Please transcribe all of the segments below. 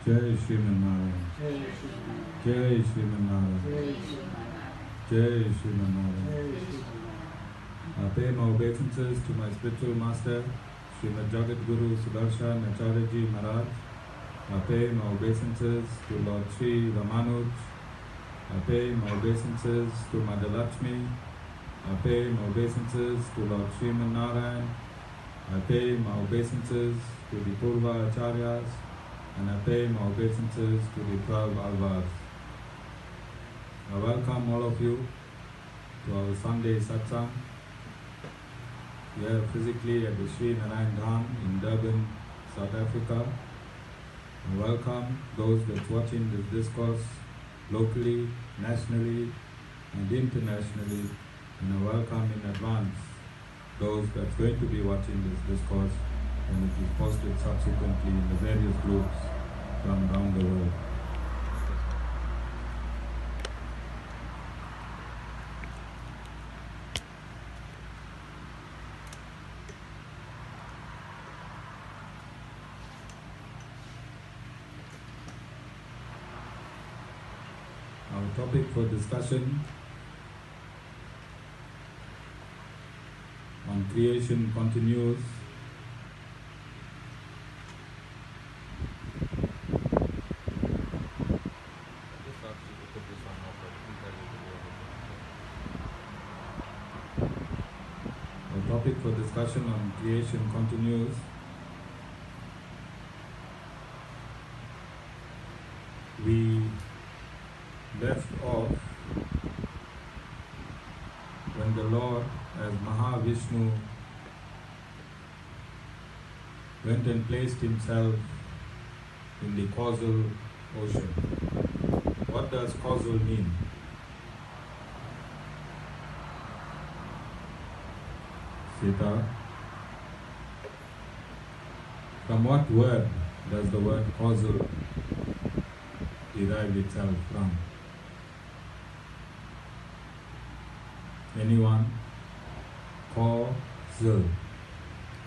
Jai Shriman Narayan. Jai Shriman Narayan. Jai Shriman Narayan. I pay my obeisances to my spiritual master, Srimad Jagat Guru Sudarshan Acharya Ji Maharaj. I pay my obeisances to Lord Sri Ramanuj. I pay my obeisances to Mother Lakshmi. I pay my obeisances to Lord Sriman Narayan. I pay my obeisances to the Purva Acharyas, and I pay my obeisances to the 12 Alvas. I welcome all of you to our Sunday Satsang. We are physically at the Sri Narayan Dham in Durban, South Africa. I welcome those that's watching this discourse locally, nationally, and internationally, and I welcome in advance those that's going to be watching this discourse and it is posted subsequently in the various groups from around the world. Our topic for discussion on creation continues. Our topic for discussion on creation continues. We left off when the Lord, as Maha Vishnu, went and placed himself in the causal ocean. What does causal mean? Sita, from what word does the word causal derive itself from? Anyone? Causal.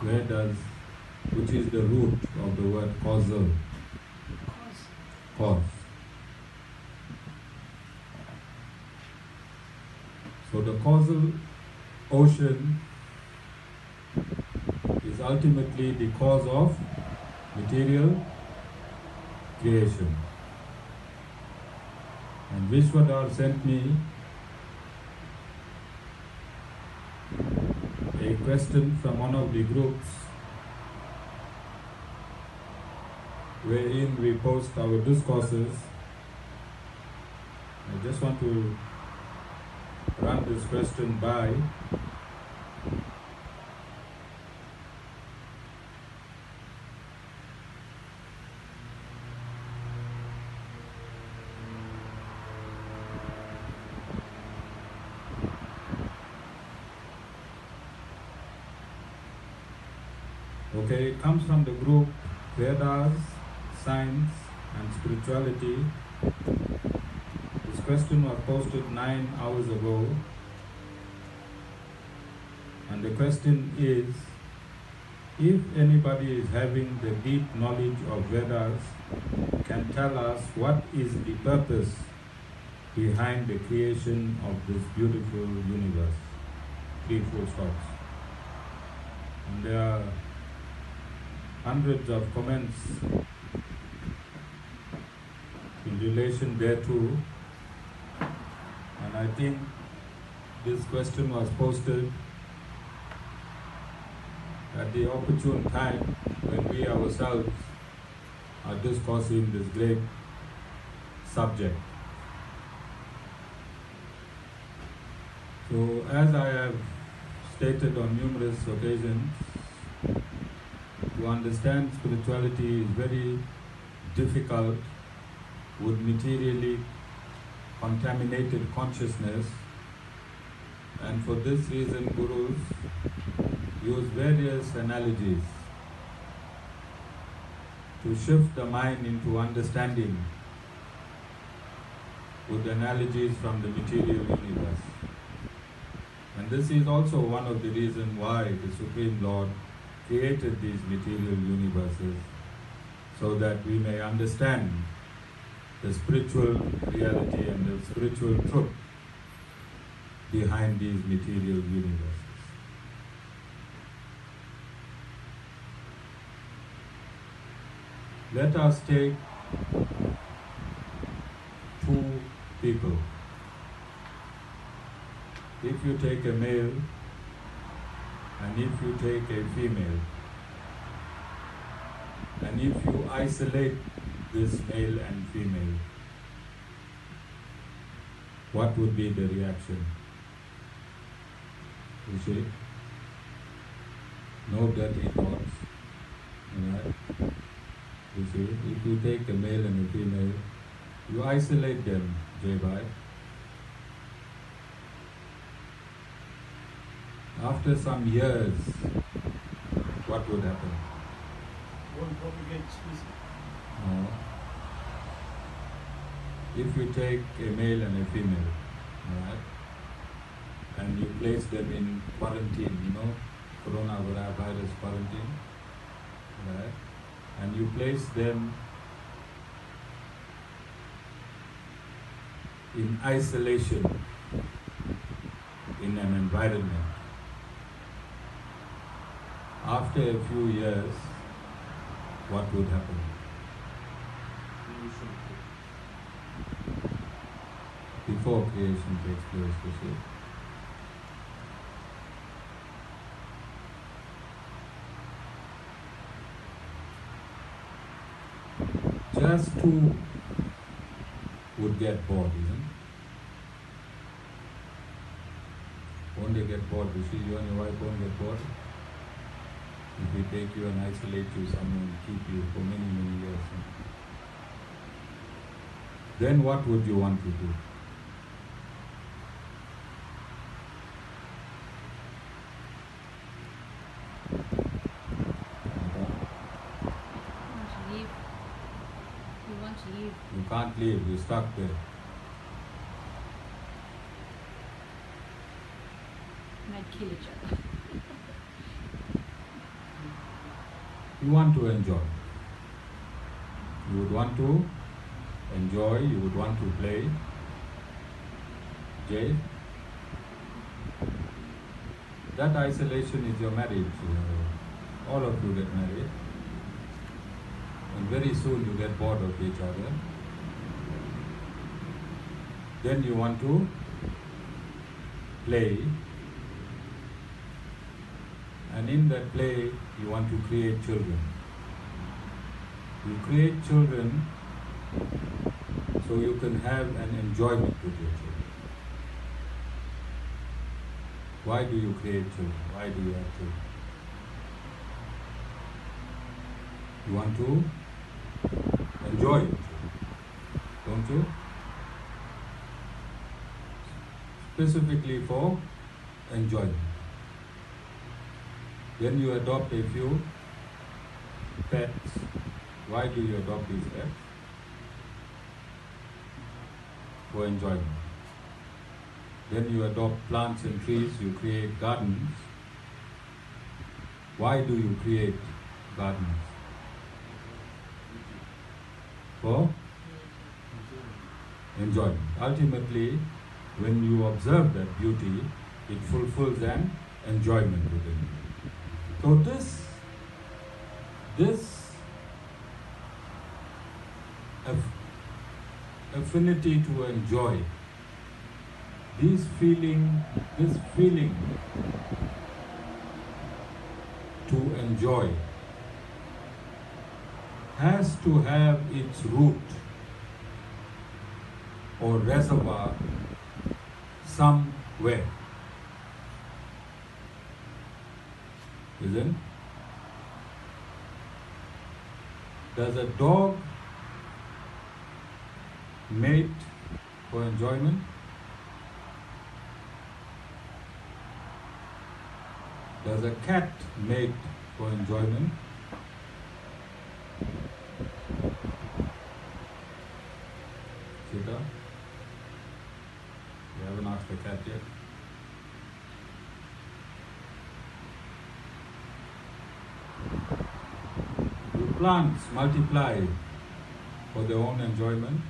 Which is the root of the word causal? Cause. So the causal ocean is ultimately the cause of material creation. And Vishvadhar sent me a question from one of the groups wherein we post our discourses. I just want to run this question by. Okay, it comes from the group Vedas, Science and Spirituality. This question was posted 9 hours ago, and the question is, if anybody is having the deep knowledge of Vedas, can tell us what is the purpose behind the creation of this beautiful universe? 3 full stops. And there are hundreds of comments in relation thereto, and I think this question was posted at the opportune time when we ourselves are discussing this great subject. So, as I have stated on numerous occasions, to understand spirituality is very difficult with materially contaminated consciousness, and for this reason gurus use various analogies to shift the mind into understanding with analogies from the material universe. And this is also one of the reasons why the Supreme Lord created these material universes, so that we may understand the spiritual reality and the spiritual truth behind these material universes. Let us take two people. If you take a male and if you take a female, and if you isolate this male and female, what would be the reaction? You see? No dirty thoughts. Right? You see? If you take a male and a female, you isolate them, Jai. After some years, what would happen? Won't propagate species. No. If you take a male and a female, right, and you place them in quarantine, coronavirus quarantine, right, and you place them in isolation in an environment. After a few years, what would happen? Before creation takes place, you see. Just two would get bored, isn't it? Won't they get bored? You see, you and your wife won't get bored. If we take you and isolate you somewhere and keep you for many, many years. Then what would you want to do? You want to leave. You can't leave, you're stuck there. Might kill each other. You want to enjoy. You would want to enjoy, you would want to play. Jay? That isolation is your marriage. All of you get married. And very soon you get bored of each other. Then you want to play. And in that play, you want to create children. You create children so you can have an enjoyment with your children. Why do you create children? Why do you have children? You want to enjoy your children, don't you? Specifically for enjoyment. Then you adopt a few pets. Why do you adopt these pets? For enjoyment. Then you adopt plants and trees, you create gardens. Why do you create gardens? For enjoyment. Ultimately, when you observe that beauty, it fulfills an enjoyment within you. So this affinity to enjoy, this feeling to enjoy has to have its root or reservoir somewhere. Isn't it? Does a dog mate for enjoyment? Does a cat mate for enjoyment? Sita? You haven't asked the cat yet? plants multiply for their own enjoyment?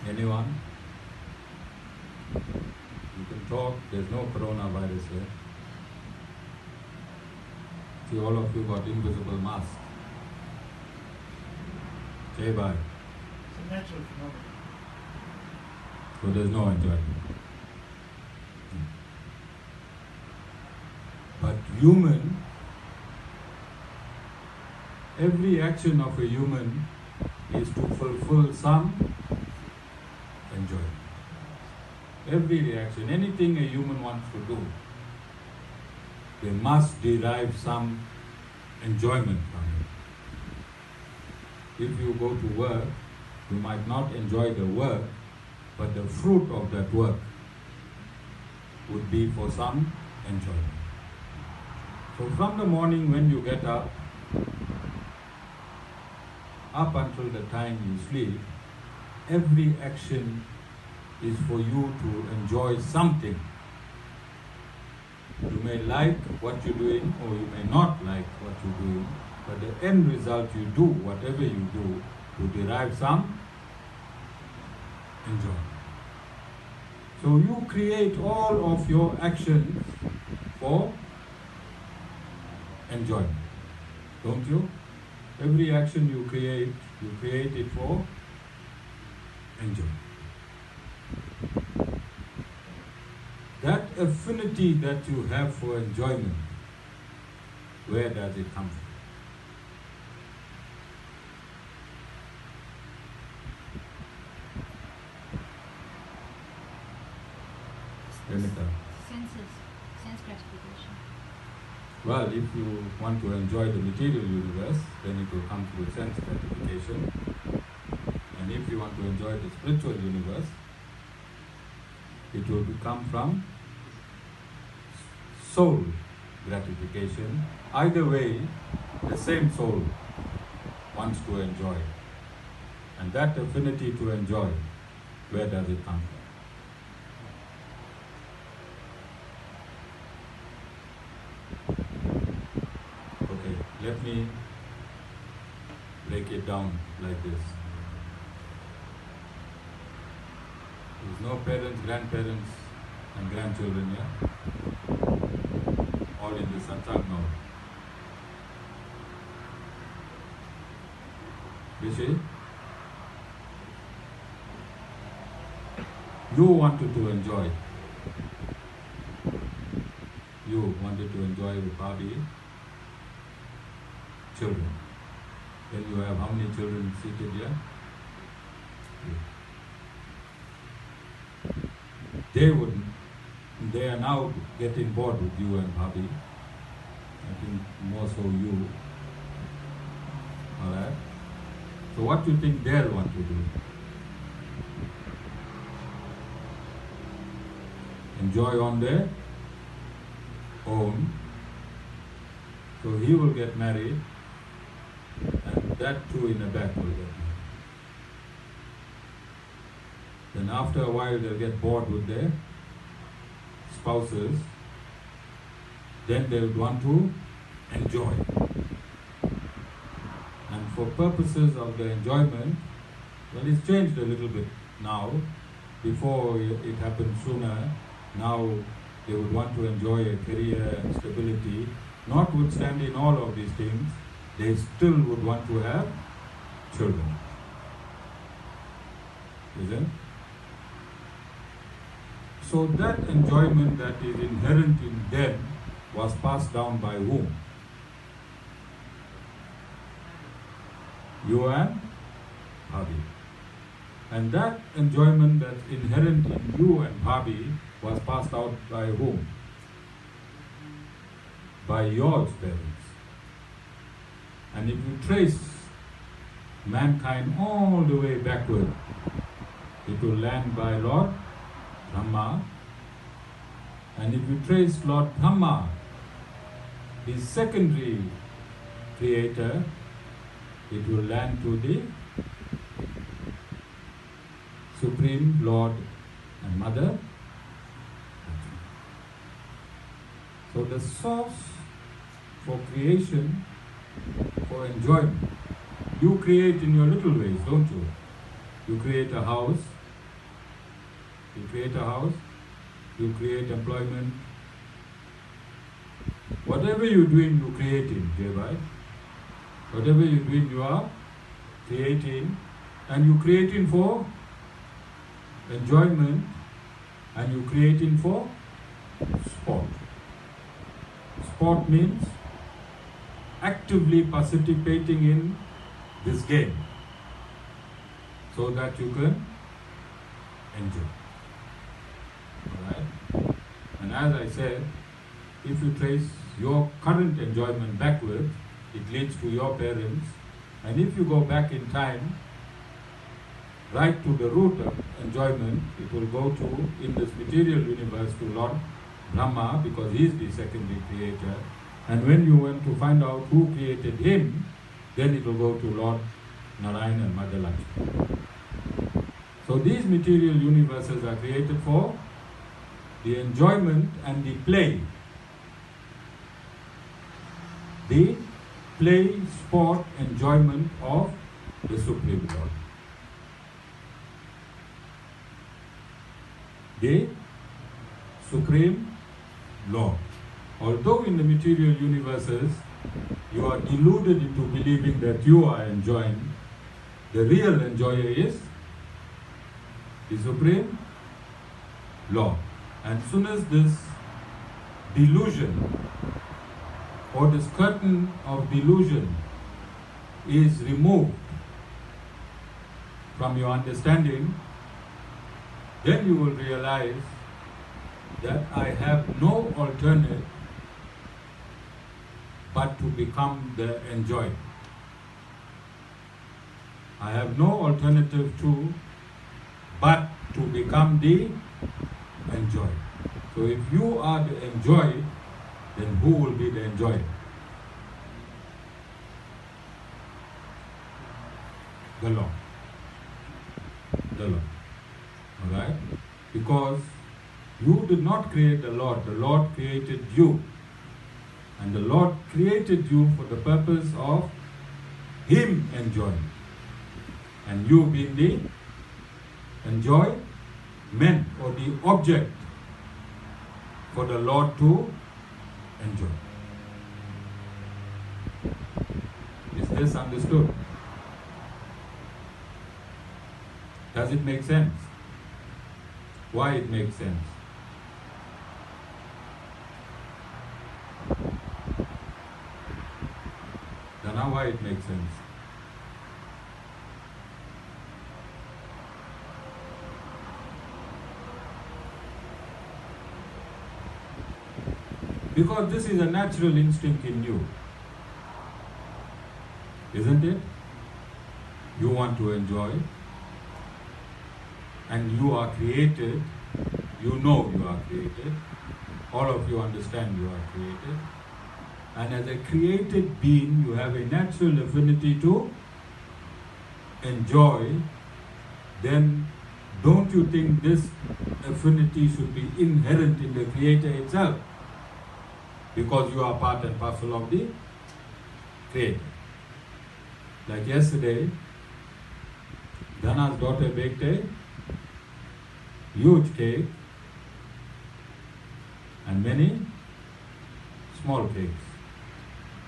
Anyone? You can talk, there's no coronavirus here. See, all of you got invisible masks. Say bye. It's a natural phenomenon. So there's no enjoyment. But human, every action of a human is to fulfill some enjoyment. Every reaction, anything a human wants to do, they must derive some enjoyment from it. If you go to work, you might not enjoy the work, but the fruit of that work would be for some enjoyment. So from the morning when you get up until the time you sleep, every action is for you to enjoy something. You may like what you're doing or you may not like what you're doing, but the end result you do, whatever you do, to derive some enjoyment. So you create all of your actions for enjoyment, don't you? Every action you create it for enjoyment. That affinity that you have for enjoyment, where does it come from? Sense gratification. Well, if you want to enjoy the material universe, then it will come through sense gratification. And if you want to enjoy the spiritual universe, it will come from soul gratification. Either way, the same soul wants to enjoy. And that affinity to enjoy, where does it come from? Okay, let me break it down like this. There's no parents, grandparents and grandchildren here. All in the Satsang now. Vishi? You wanted to enjoy. You wanted to enjoy with Bobby, children. Then you have how many children seated here? They are now getting bored with you and Bobby. I think more so you. Alright? So what do you think they'll want to do? Enjoy on their own. So he will get married, and that too in the back will get married. Then after a while they'll get bored with their spouses. Then they would want to enjoy. And for purposes of the enjoyment, well, it's changed a little bit now. Before it happened sooner. Now they would want to enjoy a career and stability. Notwithstanding all of these things, they still would want to have children. Isn't it? So that enjoyment that is inherent in them was passed down by whom? You and Bhabhi. And that enjoyment that's inherent in you and Bhabhi was passed out by whom? By your parents. And if you trace mankind all the way backward, it will land by Lord Brahma. And if you trace Lord Brahma, his secondary creator, it will land to the Supreme Lord and Mother. So So the source for creation, for enjoyment, you create in your little ways, don't you? You create a house, you create employment. Whatever you're doing, you're creating, thereby. Whatever you're doing, you are creating, and you're creating for enjoyment, and you're creating for sport. Sport means actively participating in this game so that you can enjoy. Alright? And as I said, if you trace your current enjoyment backwards, it leads to your parents. And if you go back in time, right to the root of enjoyment, it will go to, in this material universe, to Lord Brahma, because he is the secondary creator. And when you want to find out who created him, then it will go to Lord Narayan and Mother Lakshmi. So these material universes are created for the enjoyment and the play. The play, sport, enjoyment of the Supreme Lord. The Supreme Lord. Although in the material universes you are deluded into believing that you are enjoying, the real enjoyer is the Supreme Lord. And soon as this delusion or this curtain of delusion is removed from your understanding, then you will realize that I have no alternate but to become the enjoyer. I have no alternative to but to become the enjoyer. So if you are the enjoyer, then who will be the enjoyer? The Lord. The Lord. Alright? Because you did not create the Lord created you. And the Lord created you for the purpose of Him enjoying. And you being the enjoyment or the object for the Lord to enjoy. Is this understood? Does it make sense? Why it makes sense? Now why it makes sense? Because this is a natural instinct in you. Isn't it? You want to enjoy. And you are created. You know you are created. All of you understand you are created. And as a created being, you have a natural affinity to enjoy. Then don't you think this affinity should be inherent in the Creator itself? Because you are part and parcel of the Creator. Like yesterday, Dhana's daughter baked a huge cake and many small cakes.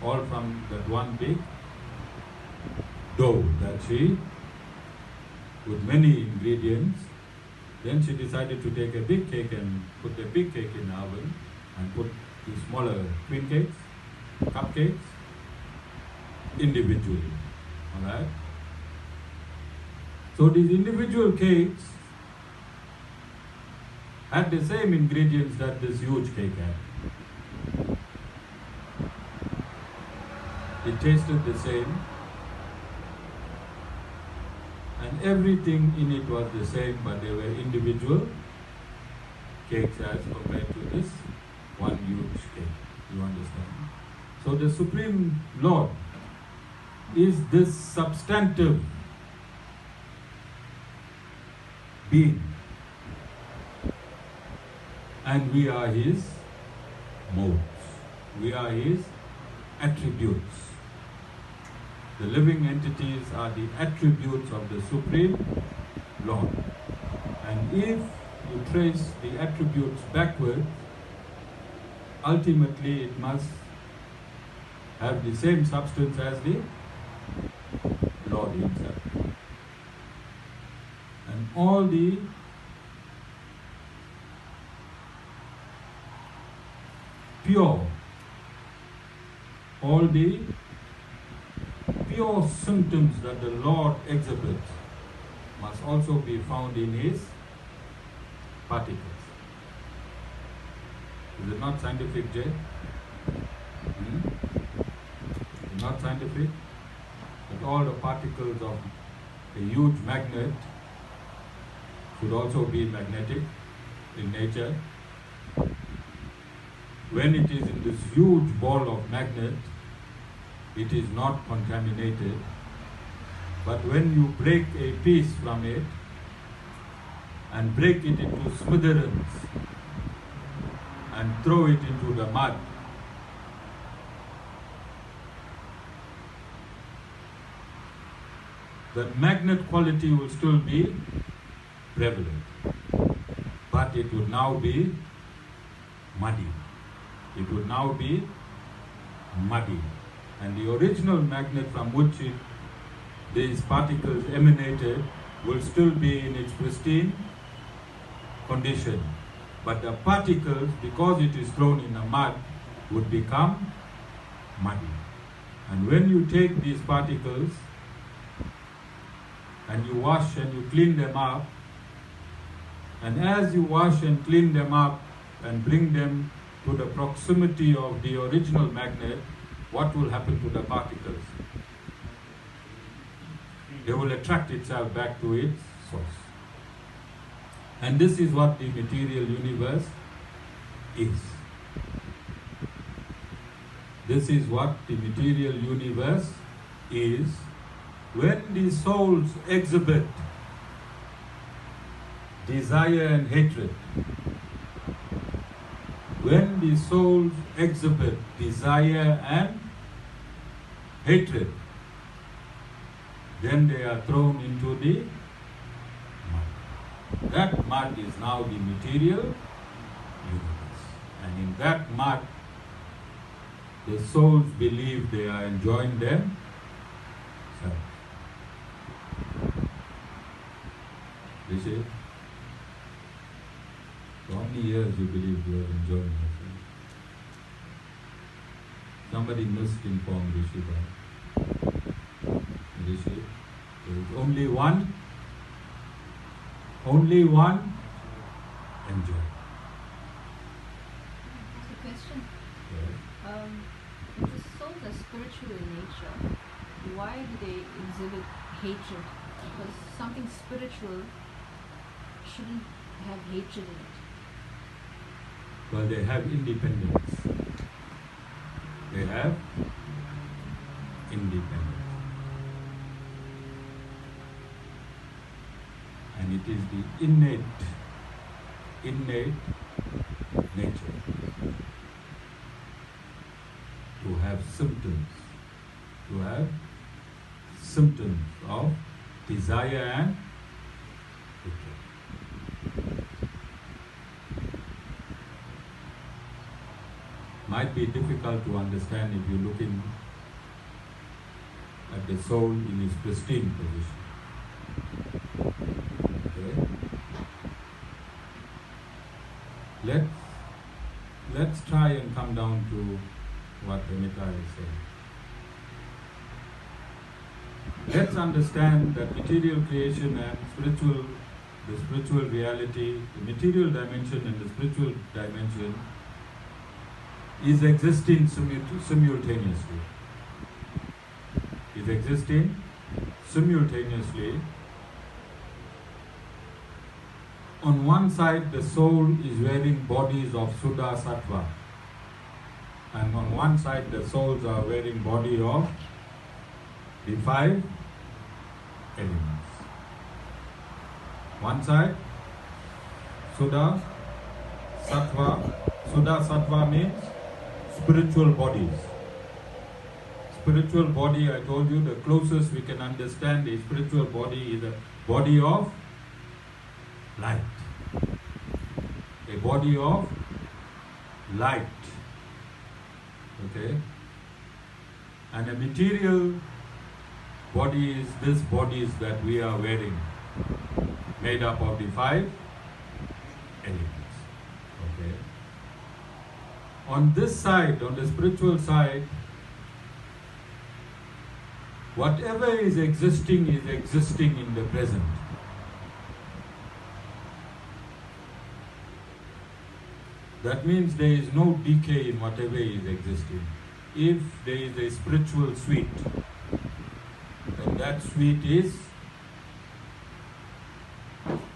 All from that one big dough that she, with many ingredients, then she decided to take a big cake and put the big cake in the oven and put the smaller twin cakes, cupcakes, individually. Alright? So these individual cakes had the same ingredients that this huge cake had. It tasted the same, and everything in it was the same, but they were individual cakes as compared to this one huge cake. You understand? So the Supreme Lord is this substantive being, and we are His modes. We are His attributes. The living entities are the attributes of the Supreme Lord. And if you trace the attributes backward, ultimately it must have the same substance as the Lord Himself. And all the pure symptoms that the Lord exhibits must also be found in His particles. Is it not scientific, Jay? Not scientific? That all the particles of a huge magnet should also be magnetic in nature. When it is in this huge ball of magnet, it is not contaminated. But when you break a piece from it and break it into smithereens and throw it into the mud, the magnet quality will still be prevalent, but it would now be muddy. It would now be muddy. And the original magnet from which these particles emanated will still be in its pristine condition. But the particles, because it is thrown in the mud, would become muddy. And when you take these particles and you wash and you clean them up, and as you wash and clean them up and bring them to the proximity of the original magnet, what will happen to the particles? They will attract itself back to its source. And this is what the material universe is. This is what the material universe is. When the souls exhibit desire and hatred, when the souls exhibit desire and hatred, then they are thrown into the mud. That mud is now the material universe. And in that mud, the souls believe they are enjoying themselves. This is for how many years you believe you are enjoying yourself? Somebody misinformed Vishvadhar. Rishi, there is only one enjoy. That's a question. Yes. If the souls are spiritual in nature, why do they exhibit hatred? Because something spiritual shouldn't have hatred in it. Well, they have independence. They have independence. And it is the innate nature to have symptoms of desire and hatred. Might be difficult to understand if you're looking at the soul in its pristine position. Okay? Let's try and come down to what Amita is saying. Let's understand that material creation and the spiritual reality, the material dimension and the spiritual dimension is existing simultaneously. Is existing simultaneously. On one side, the soul is wearing bodies of Suddha Sattva, and on one side, the souls are wearing body of the 5 elements. One side, Suddha Sattva. Suddha Sattva means spiritual bodies. Spiritual body, I told you, the closest we can understand a spiritual body is a body of light. A body of light. Okay? And a material body is this bodies that we are wearing, made up of the 5 elements. Okay? On this side, on the spiritual side, whatever is existing in the present. That means there is no decay in whatever is existing. If there is a spiritual sweet, then that sweet is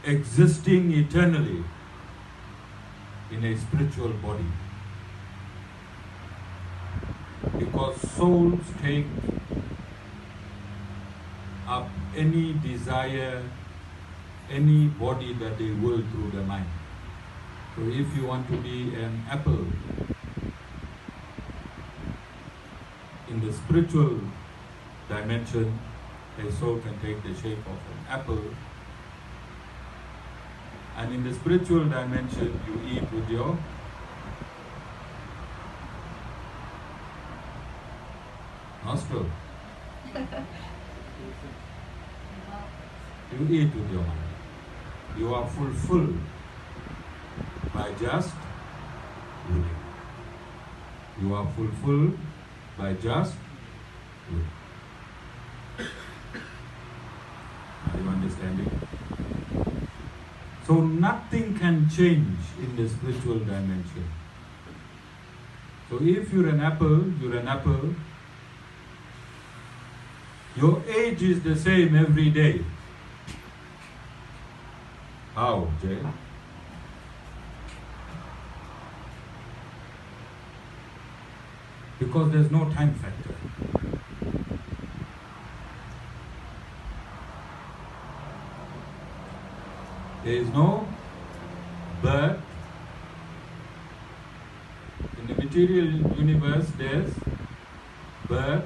existing eternally in a spiritual body. Because souls take up any desire, any body that they will through the mind. So if you want to be an apple in the spiritual dimension, a soul can take the shape of an apple. And in the spiritual dimension, you eat with your nostril. You eat with your mind. You are fulfilled by just living. You are fulfilled by just living. Are you understanding? So nothing can change in the spiritual dimension. So if you're an apple, you're an apple. Your age is the same every day. How, Jay? Because there's no time factor. There is no birth. In the material universe, there's birth,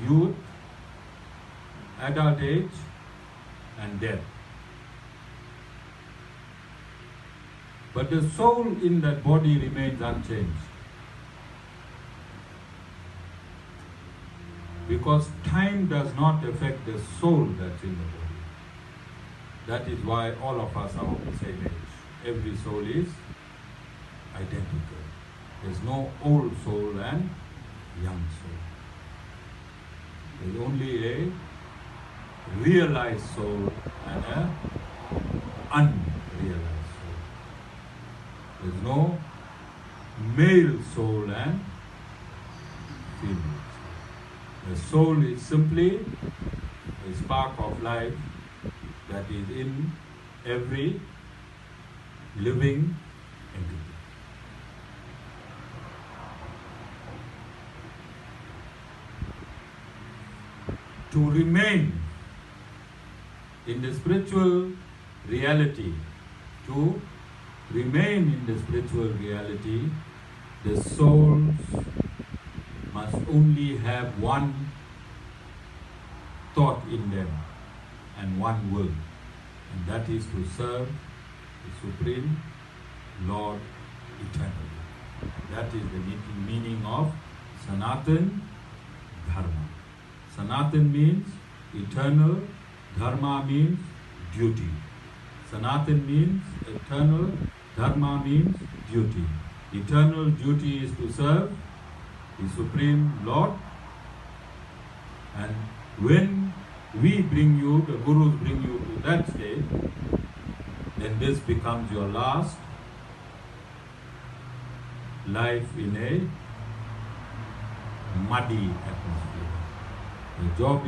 youth, adult age, and death. But the soul in that body remains unchanged. Because time does not affect the soul that's in the body. That is why all of us are of the same age. Every soul is identical. There's no old soul and young soul. There's only a realized soul and an unrealized soul. There's no male soul and female soul. The soul is simply a spark of life that is in every living entity. To remain in the spiritual reality, to remain in the spiritual reality, the souls must only have one thought in them and one will, and that is to serve the Supreme Lord eternally. That is the meaning of Sanatan Dharma. Sanatan means eternal, Dharma means duty. Sanatan means eternal, Dharma means duty. Eternal duty is to serve the Supreme Lord, and when we bring you, the Gurus bring you to that state, then this becomes your last life in a muddy atmosphere. The job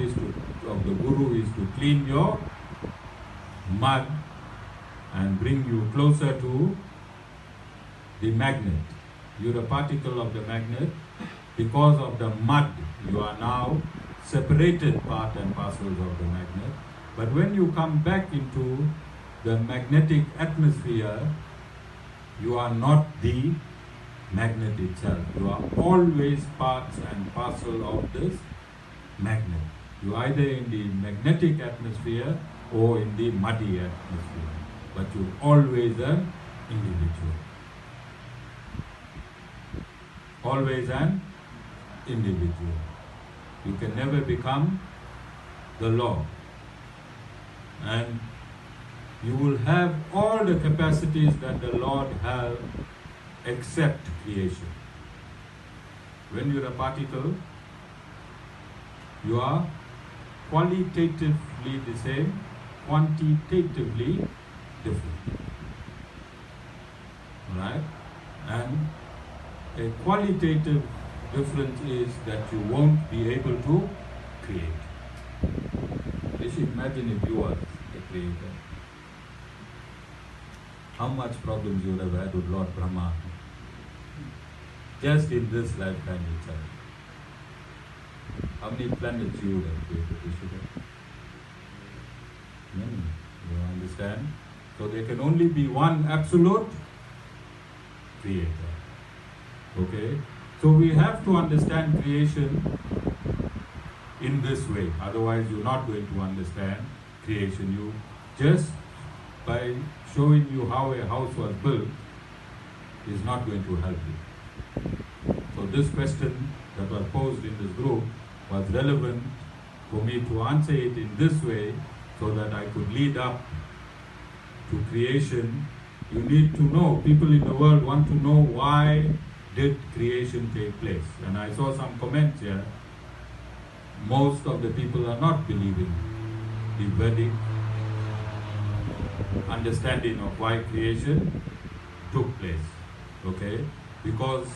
of the Guru is to clean your mud and bring you closer to the magnet. You're a particle of the magnet. Because of the mud, you are now separated part and parcels of the magnet. But when you come back into the magnetic atmosphere, you are not the magnet itself. You are always parts and parcel of this magnet. You are either in the magnetic atmosphere or in the muddy atmosphere, but you're always an individual. Always an individual. You can never become the law. And you will have all the capacities that the Lord has except creation. When you're a particle, you are qualitatively the same, quantitatively different. Right? And a qualitative difference is that you won't be able to create. Just imagine if you are a creator. How much problems you would have had with Lord Brahma just in this lifetime itself. How many planets you would have created? Many. You understand? So there can only be one absolute creator. Okay? So we have to understand creation in this way. Otherwise you're not going to understand creation. You just by showing you how a house was built is not going to help you. So this question that was posed in this group was relevant for me to answer it in this way so that I could lead up to creation. You need to know, people in the world want to know why did creation take place. And I saw some comments here. Most of the people are not believing the Vedic understanding of why creation took place. Okay? Because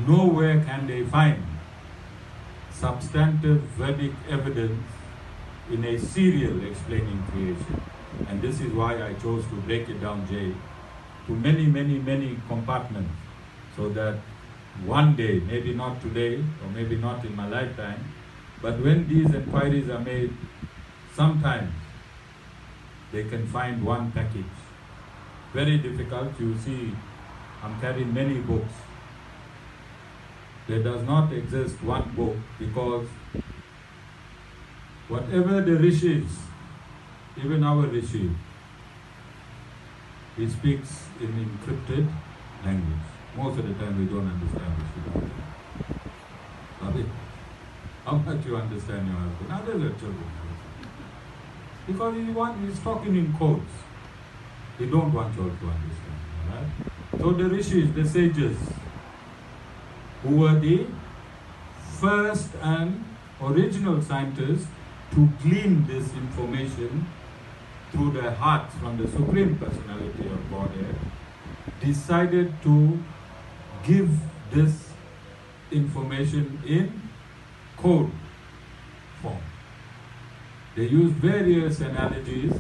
nowhere can they find substantive Vedic evidence in a serial explaining creation. And this is why I chose to break it down, Jay, to many compartments, so that one day, maybe not today, or maybe not in my lifetime, but when these inquiries are made, sometimes they can find one package. Very difficult. You see, I'm carrying many books. There does not exist one book, because whatever the rishis, even our rishi, he speaks in encrypted language. Most of the time we don't understand Vishvadhar. How much you understand your husband? Others are children. Because he's talking in codes. They don't want you all to understand. Right? So the rishis, the sages, who were the first and original scientists to glean this information through their hearts from the Supreme Personality of Godhead, decided to give this information in code form. They use various analogies,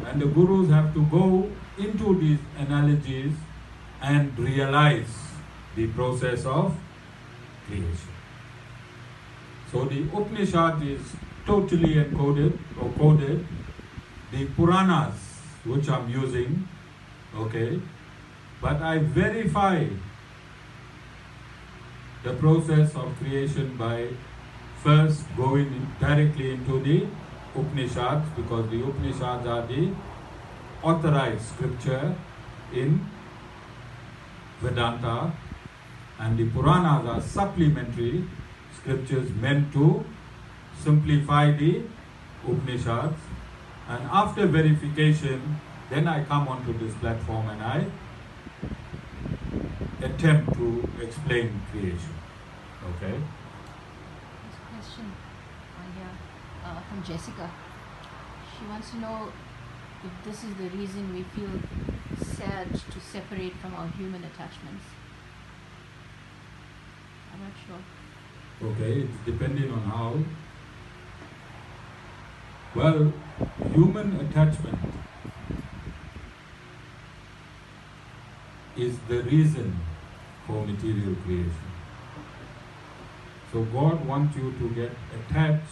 and the gurus have to go into these analogies and realize the process of creation. So the Upanishad is totally encoded or coded. The Puranas, which I'm using, okay, but I verify the process of creation by first going directly into the Upanishads, because the Upanishads are the authorized scripture in Vedanta, and the Puranas are supplementary scriptures meant to simplify the Upanishads. And after verification, then I come onto this platform and I attempt to explain creation. Okay? There's a question here from Jessica. She wants to know if this is the reason we feel sad to separate from our human attachments. I'm not sure. Okay, it's depending on how. Well, human attachment is the reason for material creation. So God wants you to get attached,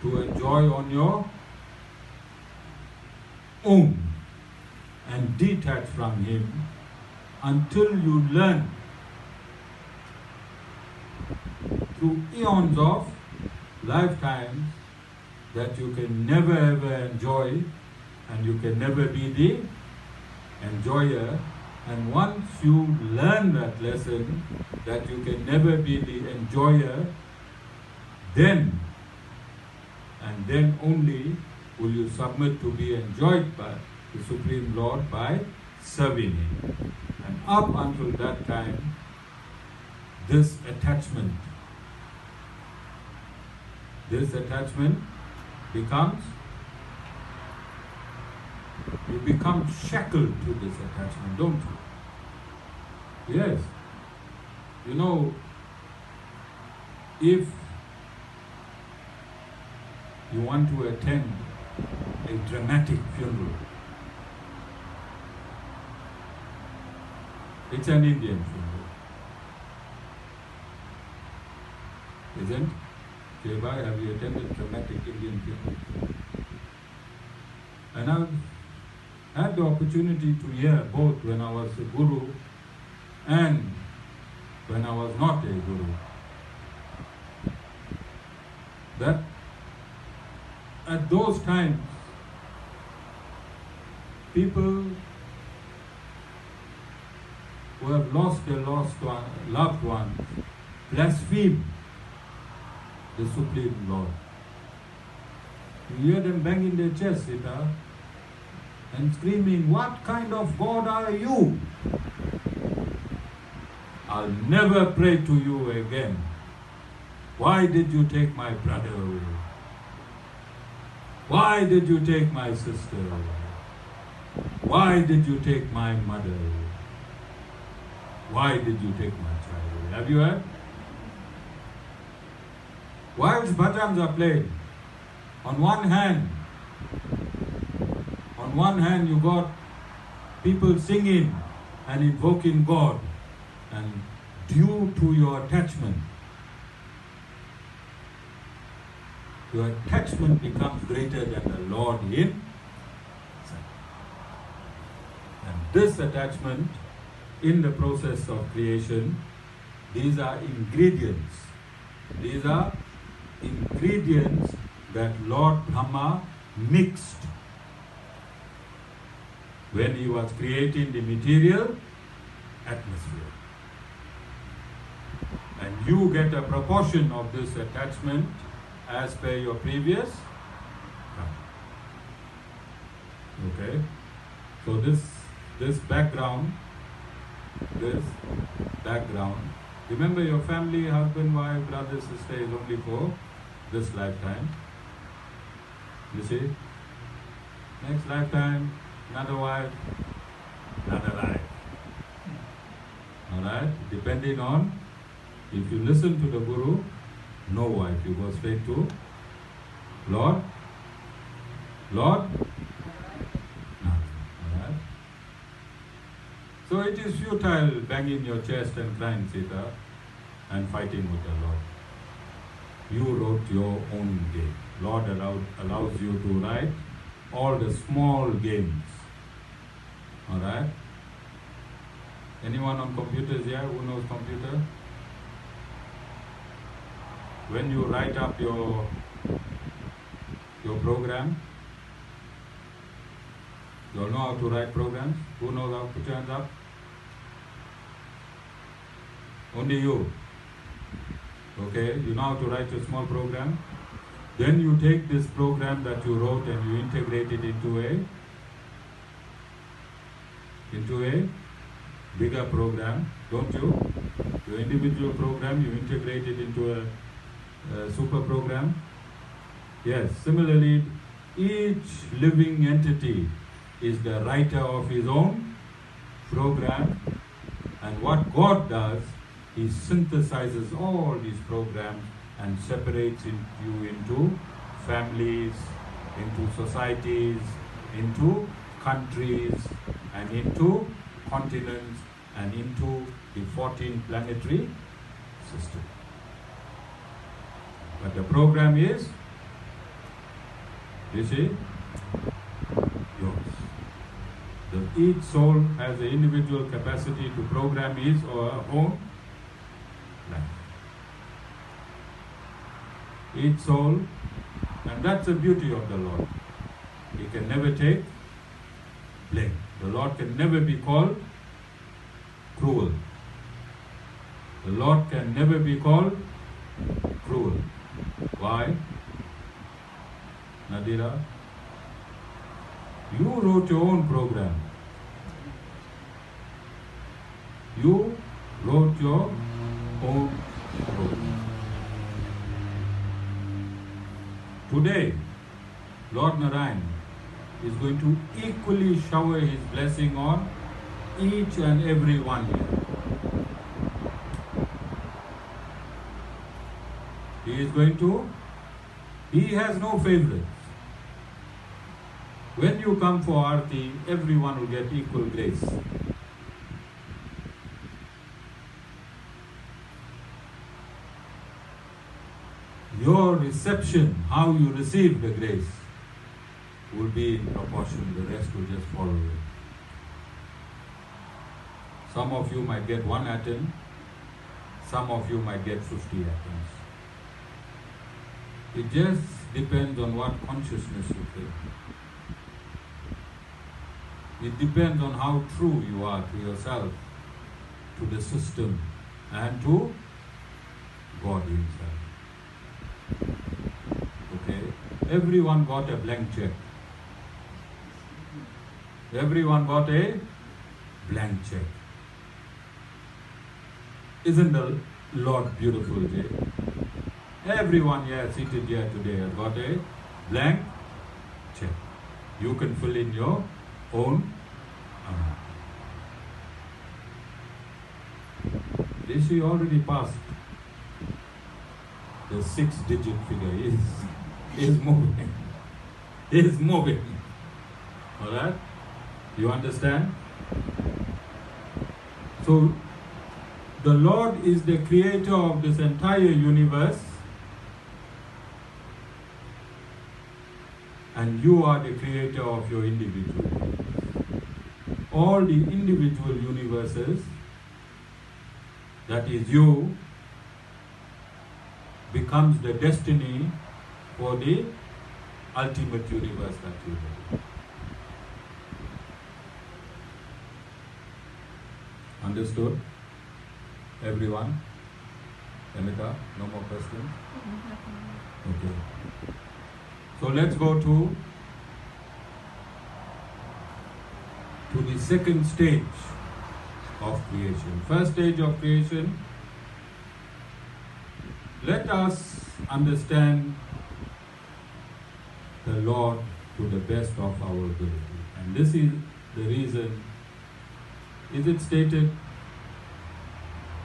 to enjoy on your own, and detach from Him until you learn through eons of lifetimes that you can never ever enjoy and you can never be the enjoyer. And once you learn that lesson that you can never be the enjoyer, then and then only will you submit to be enjoyed by the Supreme Lord by serving Him. And up until that time, this attachment becomes, you become shackled to this attachment, don't you? Yes. You know, if you want to attend a dramatic funeral, it's an Indian funeral, isn't? Jaibai, have you attended dramatic Indian funeral? And I've had the opportunity to hear both when I was a guru and when I was not a guru, that at those times people who have lost their loved ones blaspheme the Supreme Lord. You hear them banging their chests, Sita, and screaming, "What kind of God are you? I'll never pray to you again. Why did you take my brother away? Why did you take my sister away? Why did you take my mother away? Why did you take my child away?" Have you heard? Whilst bhajans are played, on one hand you got people singing and invoking God, and due to your attachment becomes greater than the Lord in. And this attachment in the process of creation, these are ingredients that Lord Brahma mixed when he was creating the material atmosphere. And you get a proportion of this attachment as per your previous karma. Okay? So this background, remember your family, husband, wife, brother, sister is only for this lifetime. You see? Next lifetime, another wife, another life. Alright? Depending on, if you listen to the Guru, no wife, you go straight to Lord. Alright? So it is futile banging your chest and crying, Sita, and fighting with the Lord. You wrote your own game. Lord allows you to write all the small games. Alright? Anyone on computers here who knows computer? When you write up your program, you all know how to write programs? Who knows how to put your hands up? Only you. Okay, you know how to write a small program? Then you take this program that you wrote and you integrate it into a bigger program, don't you? Your individual program, you integrate it into a super program. Yes, similarly, each living entity is the writer of his own program, and what God does, He synthesizes all these programs and separates you into families, into societies, into countries, and into continents, and into the 14 planetary system. But the program is, you see, yours. each soul has the individual capacity to program his or her own life. Each soul, and that's the beauty of the Lord. He can never take blame. The Lord can never be called cruel. The Lord can never be called cruel. Why? Nadira, you wrote your own program. You wrote your own program. Today, Lord Narayan is going to equally shower his blessing on each and every one here. He has no favorites. When you come for Aarti, everyone will get equal grace. Your reception, how you receive the grace, will be in proportion. The rest will just follow it. Some of you might get 1 atom, some of you might get 50 atoms. It just depends on what consciousness you feel. It depends on how true you are to yourself, to the system, and to God Himself. Okay? Everyone got a blank check. Everyone got a blank check. Isn't the Lord beautiful, Jay? Everyone here seated here today has got a blank check. You can fill in your own amount. Rishi already passed the 6-digit figure. Is moving. Is moving. Alright? You understand? So, the Lord is the creator of this entire universe, and you are the creator of your individual universe. All the individual universes, that is you, becomes the destiny for the ultimate universe that you live in. Understood? Everyone? Amita, no more questions? Okay. So let's go to the second stage of creation. First stage of creation, let us understand the Lord to the best of our ability. And this is the reason. Is it stated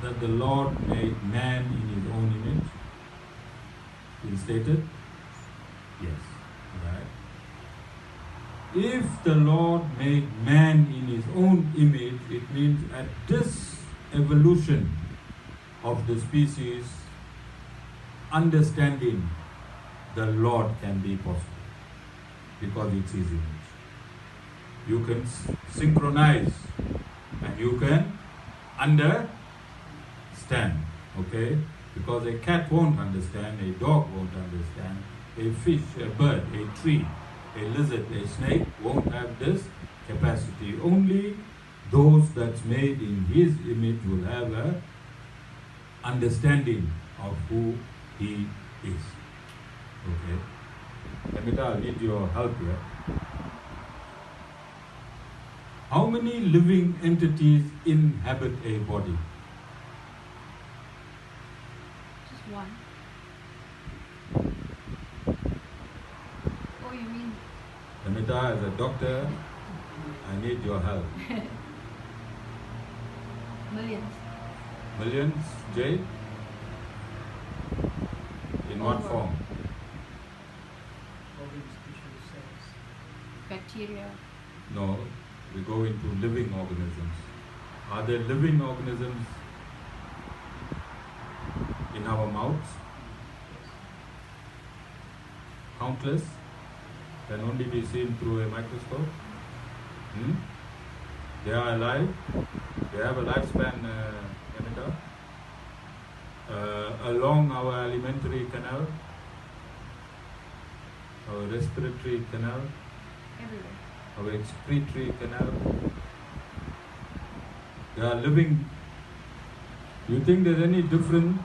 that the Lord made man in His own image? Is it stated? Yes. Right. If the Lord made man in His own image, it means at this evolution of the species, understanding the Lord can be possible because it's His image. You can synchronize and you can understand, okay? Because a cat won't understand, a dog won't understand, a fish, a bird, a tree, a lizard, a snake won't have this capacity. Only those that's made in His image will have a understanding of who He is. Okay? Amita, I need your help here. How many living entities inhabit a body? Just one. Oh, you mean? Amita, as a doctor, I need your help. Millions. Millions, Jay? In what Over. form? Organs, tissues, cells. Bacteria. No, we go into living organisms. Are there living organisms in our mouths? Countless, can only be seen through a microscope. They are alive. They have a lifespan, Anita, along our alimentary canal, our respiratory canal, Everywhere. our excretory canal. They are living. You think there's any different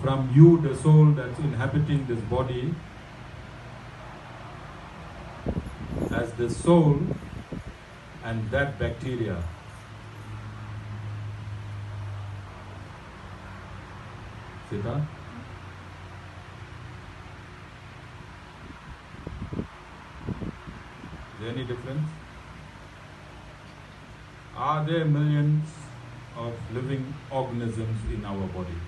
from you, the soul that's inhabiting this body, as the soul and that bacteria? Sita? Is there any difference? Are there millions of living organisms in our body?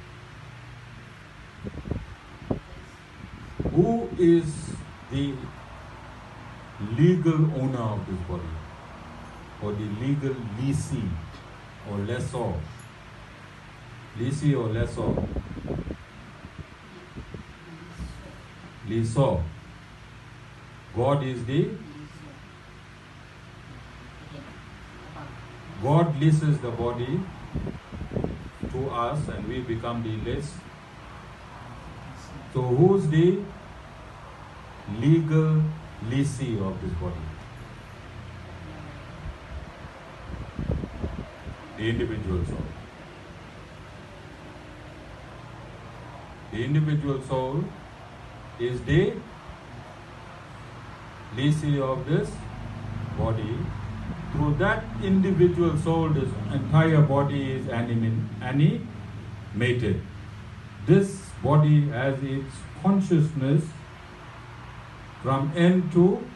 Who is the legal owner of this body? Or the legal lessee or lessor? Lessee or lessor? Lessor. God is the... God leases the body to us and we become the less. So who's the legal lessee of this body? The individual soul. The individual soul is the lessee of this body. Through that individual soul, this entire body is animated. This body has its consciousness from end to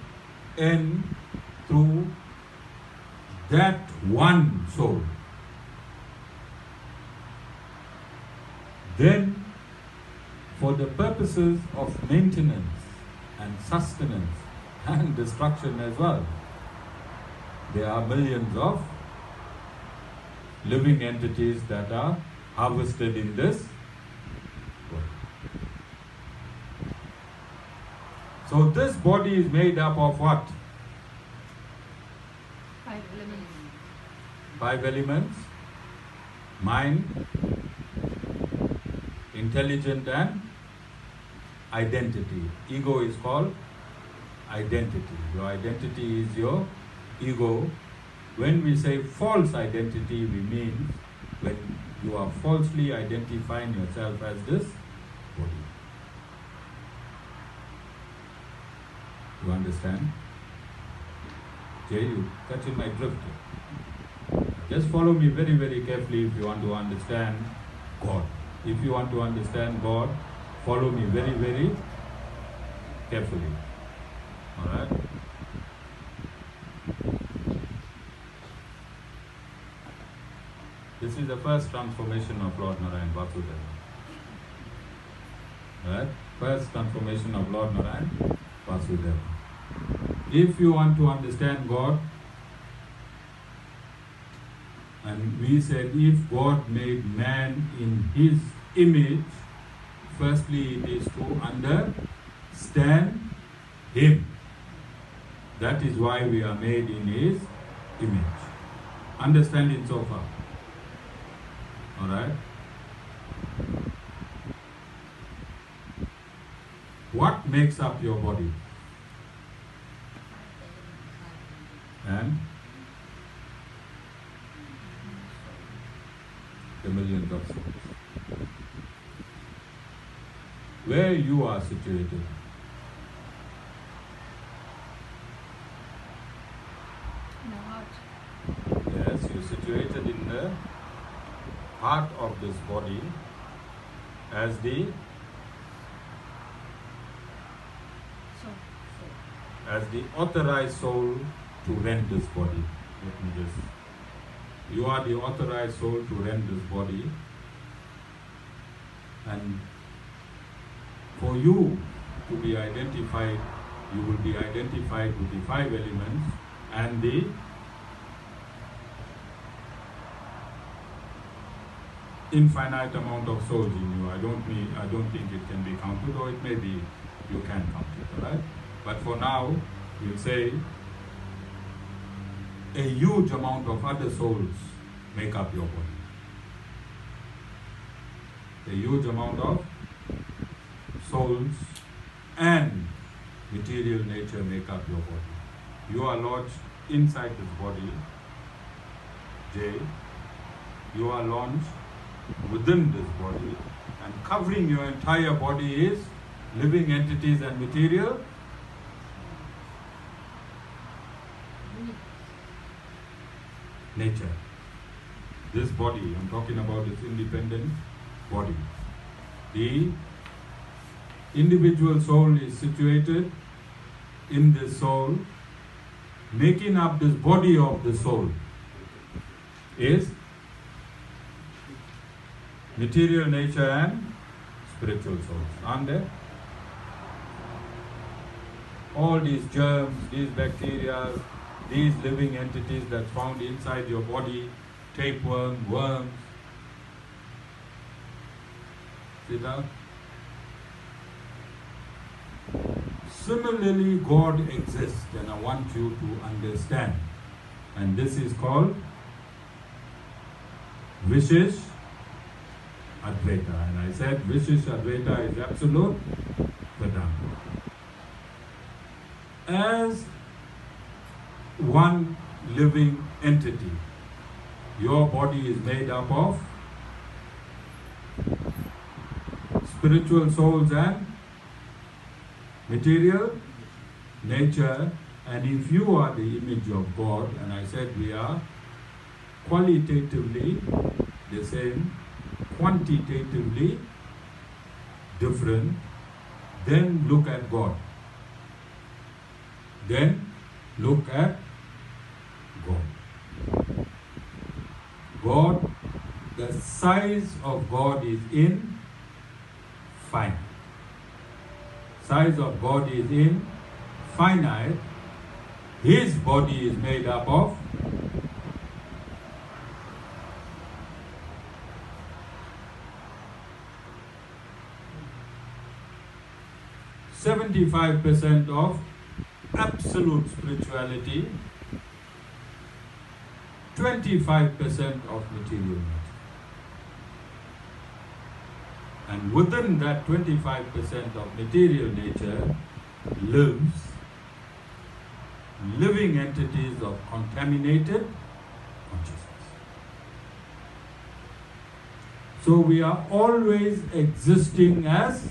end through that one soul. Then, for the purposes of maintenance and sustenance and destruction as well, there are millions of living entities that are harvested in this body. So this body is made up of what? 5 elements. 5 elements: mind, intelligent, and identity. Ego is called identity. Your identity is your ego. When we say false identity, we mean when you are falsely identifying yourself as this body. You understand? Jay, you catching my drift? Just follow me very, very carefully if you want to understand God. If you want to understand God, follow me very, very carefully. Alright? This is the first transformation of Lord Narayan Vasudeva. Right? First transformation of Lord Narayan Vasudeva. If you want to understand God, and we said if God made man in his image, firstly it is to understand him. That is why we are made in his image. Understand it so far. Alright? What makes up your body? And the millions of souls. Where you are situated? In the heart. Yes, you're situated in the heart of this body as the authorized soul to rent this body. Let me just... You are the authorized soul to rent this body, and for you to be identified, you will be identified with the 5 elements and the infinite amount of souls in you. I don't think it can be counted, or it may be you can count it, alright? But for now, we'll say a huge amount of other souls make up your body. A huge amount of souls and material nature make up your body. You are lodged inside this body, J. You are launched within this body, and covering your entire body is living entities and material nature. This body, I'm talking about this independent body. The individual soul is situated in this soul. Making up this body of the soul is material nature and spiritual souls. Aren't there? All these germs, these bacteria, these living entities that's found inside your body, tapeworm, worms. See that? Similarly, God exists, and I want you to understand. And this is called Vishishtadvaita. And I said Vishishtadvaita is absolute Vedanta. As one living entity, your body is made up of spiritual souls and material nature, and if you are the image of God, and I said we are qualitatively the same, quantitatively different, then look at God. Then look at God. God, the size of God is infinite. Size of God is infinite. His body is made up of %75 of absolute spirituality, 25% of material nature. And within that 25% of material nature lives living entities of contaminated consciousness. So we are always existing as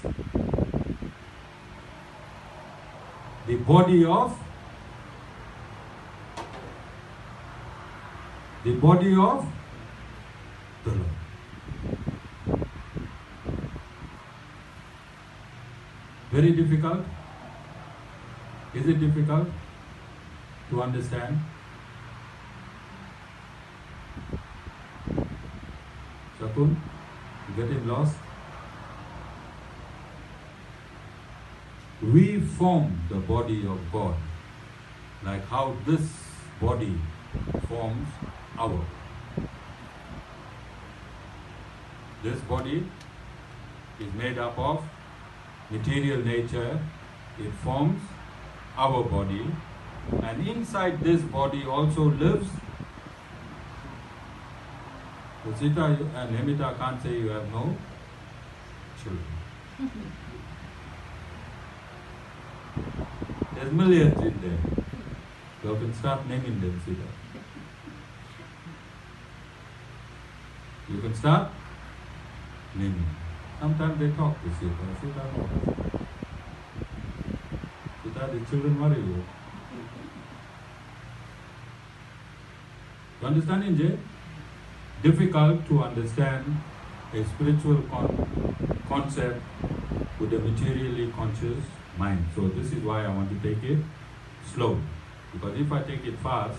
the body of the Lord. Very difficult? Is it difficult to understand? Shakun, you getting lost? We form the body of God, like how this body forms our. This body is made up of material nature, it forms our body, and inside this body also lives. Rosita and Hemita can't say you have no children. There's millions in there. You can start naming them, Sita. You can start naming. Sometimes they talk to Sita. Sita knows. Sita, the children worry you. You understand, Injay? Difficult to understand a spiritual concept with a materially conscious mind. So this is why I want to take it slow. Because if I take it fast,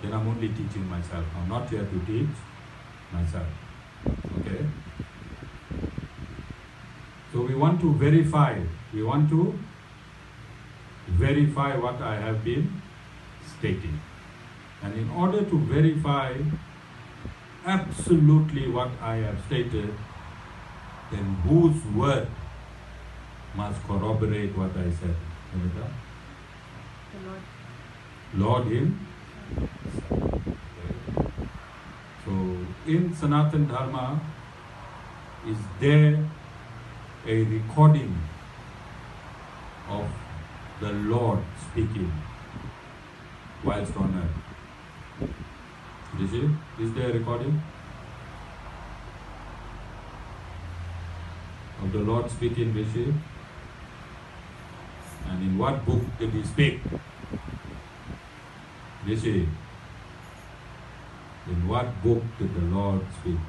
then I'm only teaching myself. I'm not here to teach myself. Okay? So we want to verify. We want to verify what I have been stating. And in order to verify absolutely what I have stated, then whose word must corroborate what I said? The Lord. Lord himself. in Sanatana Dharma is there a recording of the Lord speaking whilst on earth? You see? Is there a recording of the Lord speaking, Rishi? And in what book did he speak? Rishi, in what book did the Lord speak?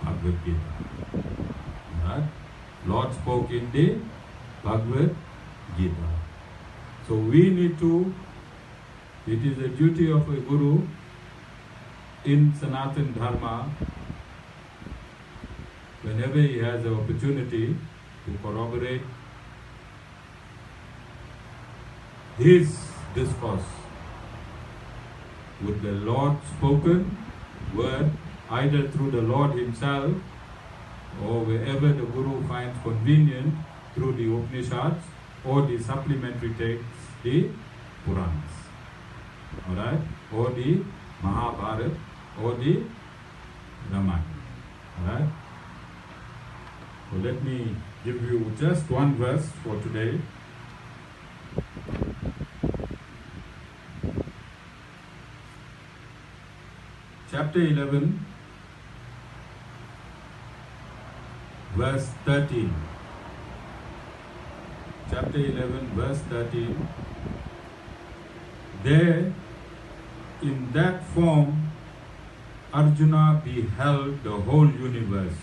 Bhagavad Gita. Right? Lord spoke in the Bhagavad Gita. So we need to, it is the duty of a guru in Sanatana Dharma, whenever he has the opportunity to corroborate his discourse with the Lord spoken word, either through the Lord himself or wherever the Guru finds convenient through the Upanishads or the supplementary texts, the Puranas, alright, or the Mahabharata or the Ramayana, alright. So let me give you just one verse for today. Chapter 11, verse 13. Chapter 11, verse 13. There, in that form, Arjuna beheld the whole universe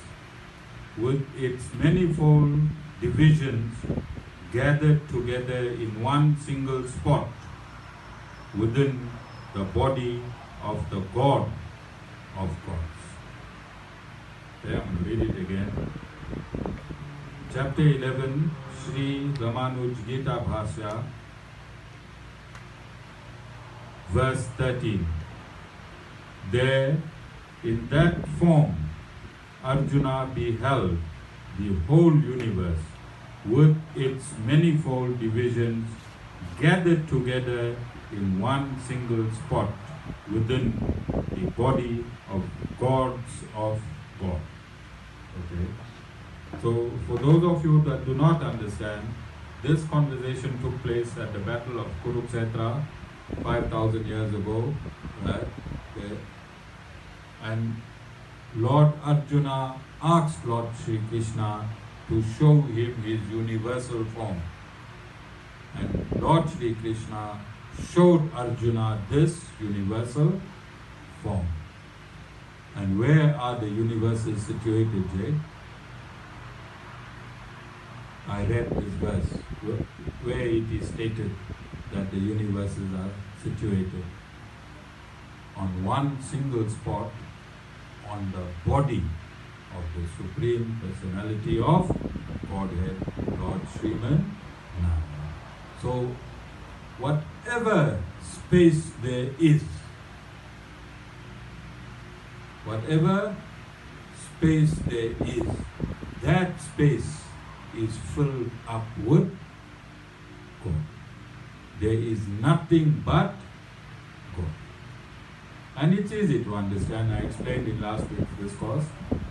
with its manifold divisions gathered together in one single spot within the body of the God of gods. Okay, I'm going to read it again. Chapter 11, Sri Ramanuj Gita Bhashya, verse 13. There, in that form, Arjuna beheld the whole universe with its manifold divisions gathered together in one single spot within the body of gods of God. Okay. So, for those of you that do not understand, this conversation took place at the Battle of Kurukshetra 5,000 years ago, right? Okay. And Lord Arjuna asked Lord Sri Krishna to show him his universal form. And Lord Sri Krishna showed Arjuna this universal form. And where are the universes situated, Jay? I read this verse where it is stated that the universes are situated on one single spot on the body of the Supreme Personality of Godhead, Lord Sriman Narayan. So, whatever space there is, that space is filled up with God. There is nothing but God. And it's easy to understand. I explained in last week's discourse.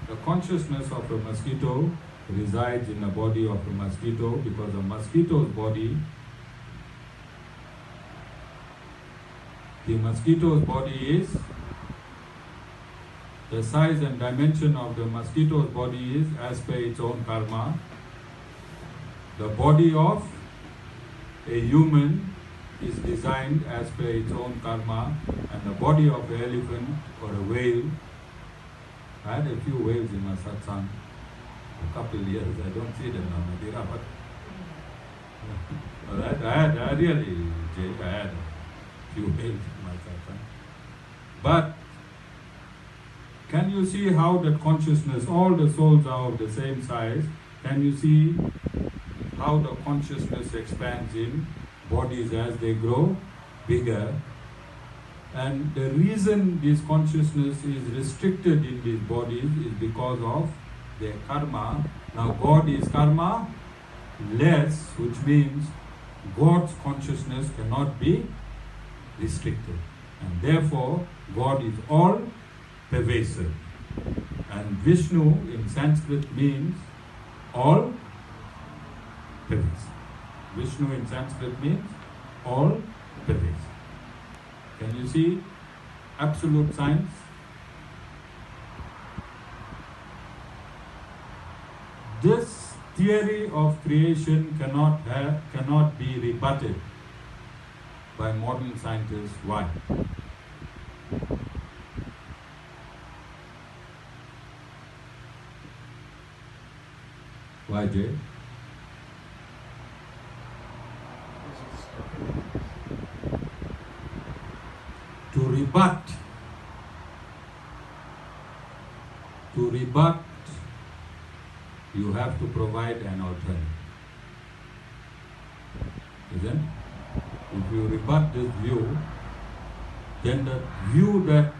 The consciousness of a mosquito resides in the body of a mosquito because a mosquito's body, is, the size and dimension of the mosquito's body is as per its own karma. The body of a human is designed as per its own karma, and the body of an elephant or a whale. I had a few whales in my satsang a couple of years. I don't see them now, Madeira, but I had a few whales in my satsang. But can you see how that consciousness, all the souls are of the same size? Can you see how the consciousness expands in bodies as they grow bigger? And the reason this consciousness is restricted in these bodies is because of their karma. Now God is karma less, which means God's consciousness cannot be restricted. And therefore, God is all pervasive. And Vishnu in Sanskrit means all pervasive. Vishnu in Sanskrit means all pervasive. Can you see absolute science? This theory of creation cannot be rebutted by modern scientists. Why? Why, Jay? To rebut, you have to provide an alternative. Isn't it? If you rebut this view, then the view that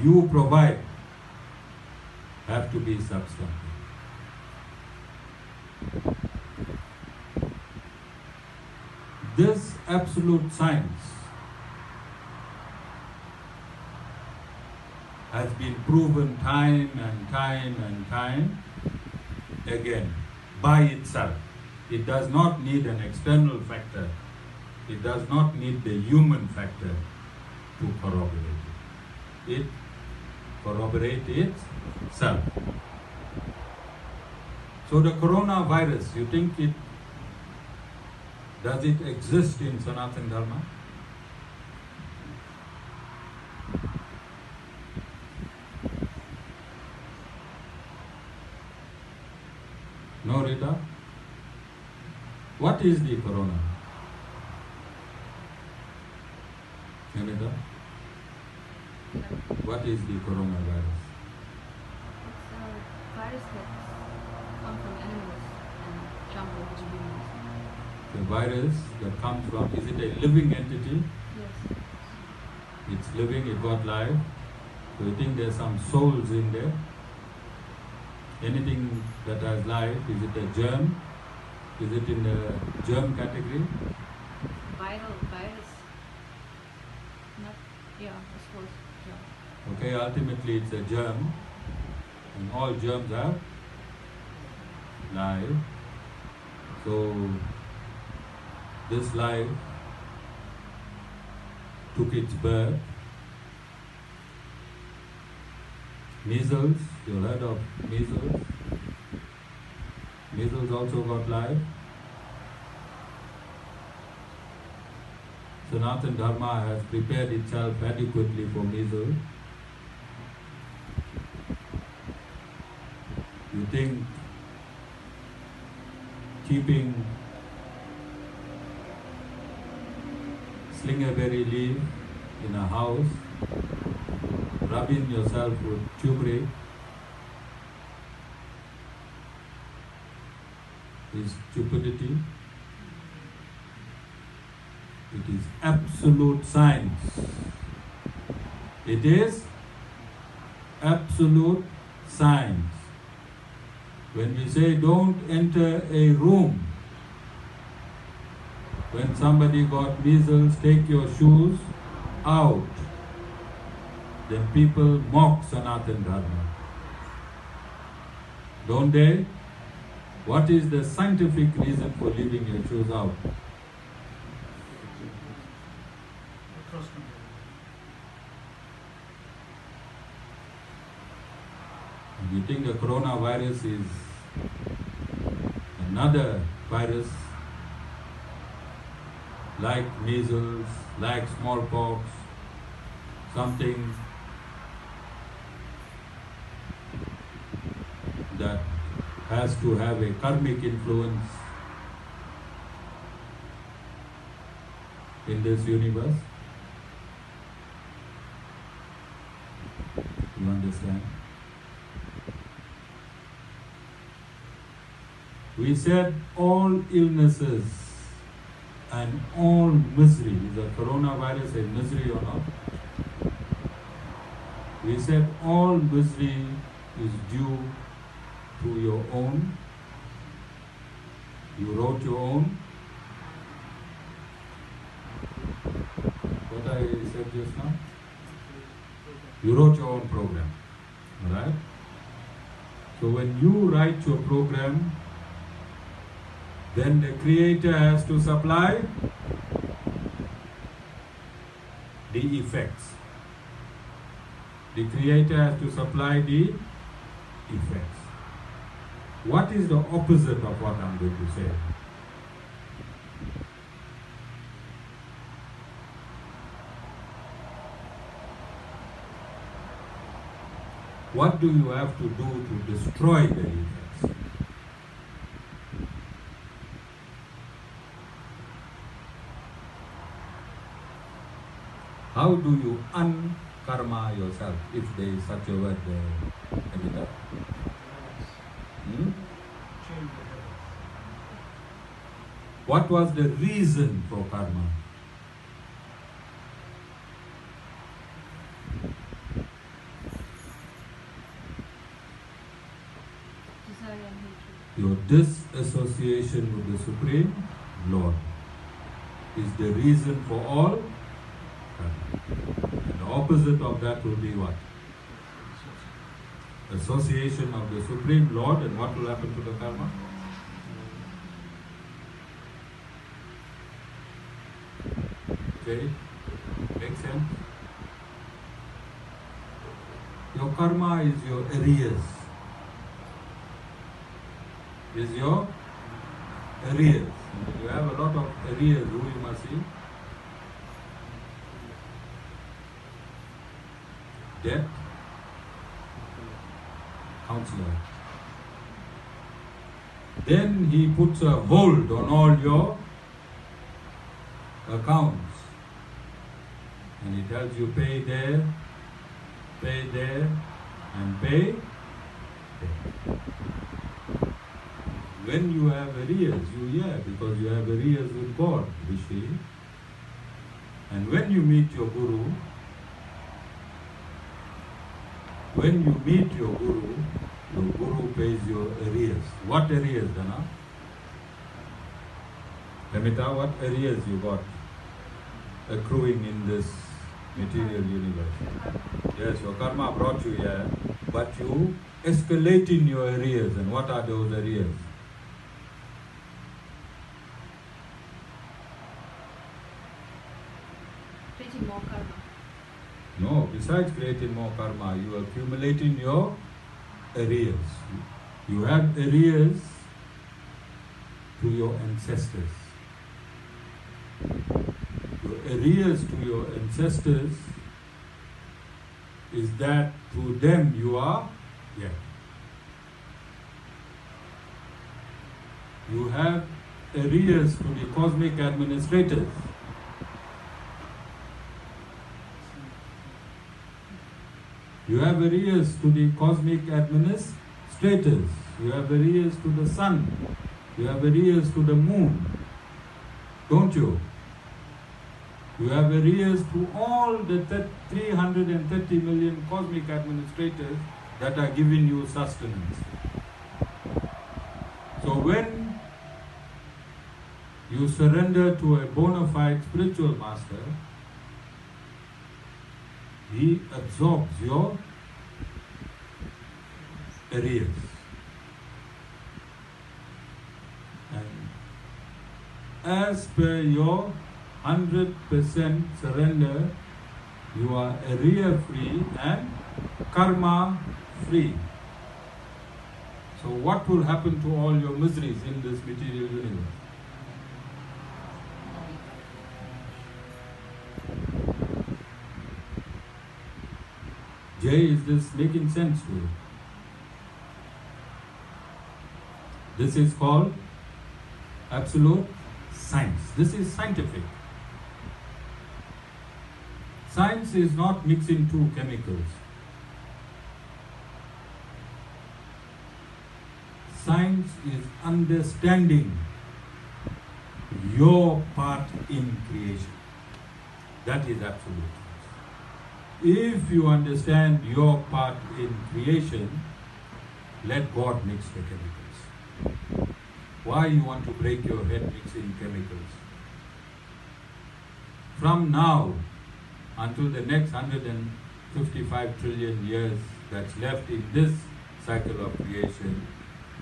you provide have to be substantive. This absolute science has been proven time and time again by itself. It does not need an external factor. It does not need the human factor to corroborate it. It corroborates itself. So the coronavirus, you think does it exist in Sanatana Dharma? No, Rita? What is the corona? Rita? What is the coronavirus? It's a virus that comes from animals and jump over to humans. The virus that comes from, is it a living entity? Yes. It's living, it got life. So you think there's some souls in there? Anything that has life, is it a germ? Is it in the germ category? Viral virus. Not, yeah, I suppose, yeah. Okay, ultimately it's a germ. And all germs have life. So this life took its birth. Measles, you heard of measles? Measles also got life. Sanatana Dharma has prepared itself adequately for measles. You think keeping slingerberry leaf in a house, rubbing yourself with turmeric is stupidity? It is absolute science. It is absolute science. When we say don't enter a room, when somebody got measles, take your shoes out, then people mock Sanatana Dharma. Don't they? What is the scientific reason for leaving your shoes out? You think the coronavirus is another virus like measles, like smallpox, something that has to have a karmic influence in this universe? You understand? We said all illnesses and all misery. Is the coronavirus a misery or not? We said all misery is due to your own. You wrote your own. What I said just now? You wrote your own program. Alright? So when you write your program, then the Creator has to supply the effects. The Creator has to supply the effects. What is the opposite of what I'm going to say? What do you have to do to destroy the effects? How do you unkarma yourself, if there is such a word there? What was the reason for karma? Your disassociation with the Supreme Lord is the reason for all karma. And the opposite of that will be what? Association of the Supreme Lord, and what will happen to the karma? Okay? Make sense? Your karma is your arrears. Is your arrears. You have a lot of arrears, who you must see? Debt, counselor. Then he puts a hold on all your accounts. And he tells you pay there, and pay there. When you have arrears, because you have arrears with God, Rishi. And when you meet your Guru, your Guru pays your arrears. What arrears, Dana? Lamita, what arrears you got accruing in this material universe? Yes, your karma brought you here, but you escalate in your arrears. And what are those arrears? Creating more karma. No, besides creating more karma, you are accumulating your arrears. You have arrears to your ancestors. Your arrears to your ancestors is that through them you are yet. You have arrears to the cosmic administrators. You have arrears to the cosmic administrators. You have arrears to the sun. You have arrears to the moon. Don't you? You have arrears to all the 330 million cosmic administrators that are giving you sustenance. So when you surrender to a bona fide spiritual master, he absorbs your arrears. And as per your 100% surrender, you are arrear free and karma free. So what will happen to all your miseries in this material universe? Jay, is this making sense to you? This is called absolute science. This is scientific. Science is not mixing two chemicals. Science is understanding your part in creation. That is absolute. If you understand your part in creation, let God mix the chemicals. Why you want to break your head mixing chemicals? From now until the next 55 trillion years that's left in this cycle of creation,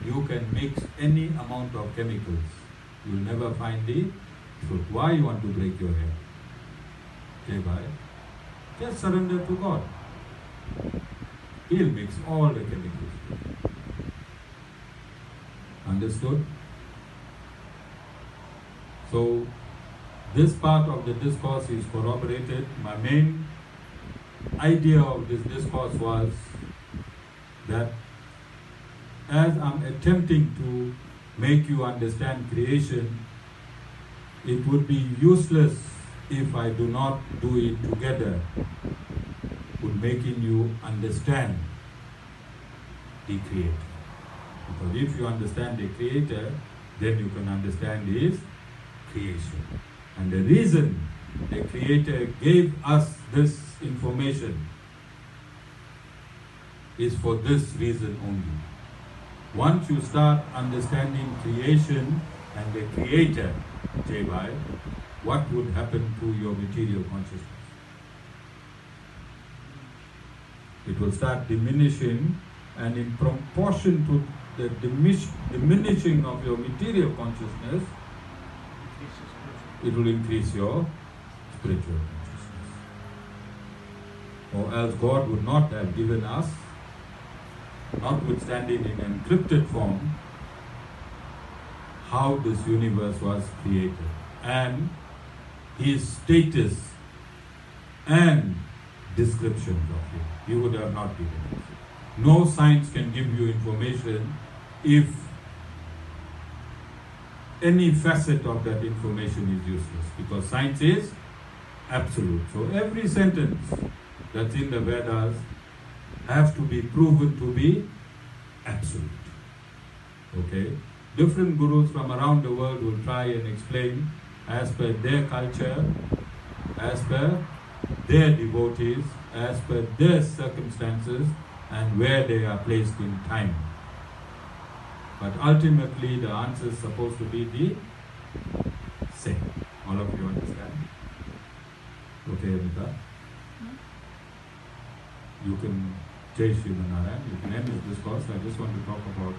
you can mix any amount of chemicals. You'll never find the truth. Why you want to break your hair? Okay, bye. Just surrender to God. He'll mix all the chemicals. Understood? So, this part of the discourse is corroborated. My main idea of this discourse was that as I'm attempting to make you understand creation, it would be useless if I do not do it together with making you understand the Creator. Because if you understand the Creator, then you can understand His creation. And the reason the Creator gave us this information is for this reason only. Once you start understanding creation and the Creator, J.Y., what would happen to your material consciousness? It will start diminishing, and in proportion to the diminishing of your material consciousness, it will increase your spiritual consciousness. Or else God would not have given us, notwithstanding in encrypted form, how this universe was created, and His status and descriptions of it. He would have not given us. No science can give you information if any facet of that information is useless, because science is absolute. So every sentence that's in the Vedas has to be proven to be absolute. Okay? Different gurus from around the world will try and explain as per their culture, as per their devotees, as per their circumstances, and where they are placed in time. But ultimately the answer is supposed to be the same. All of you understand? Okay, Anita? You can, Jai Shri Narayan, you can end this discourse. I just want to talk about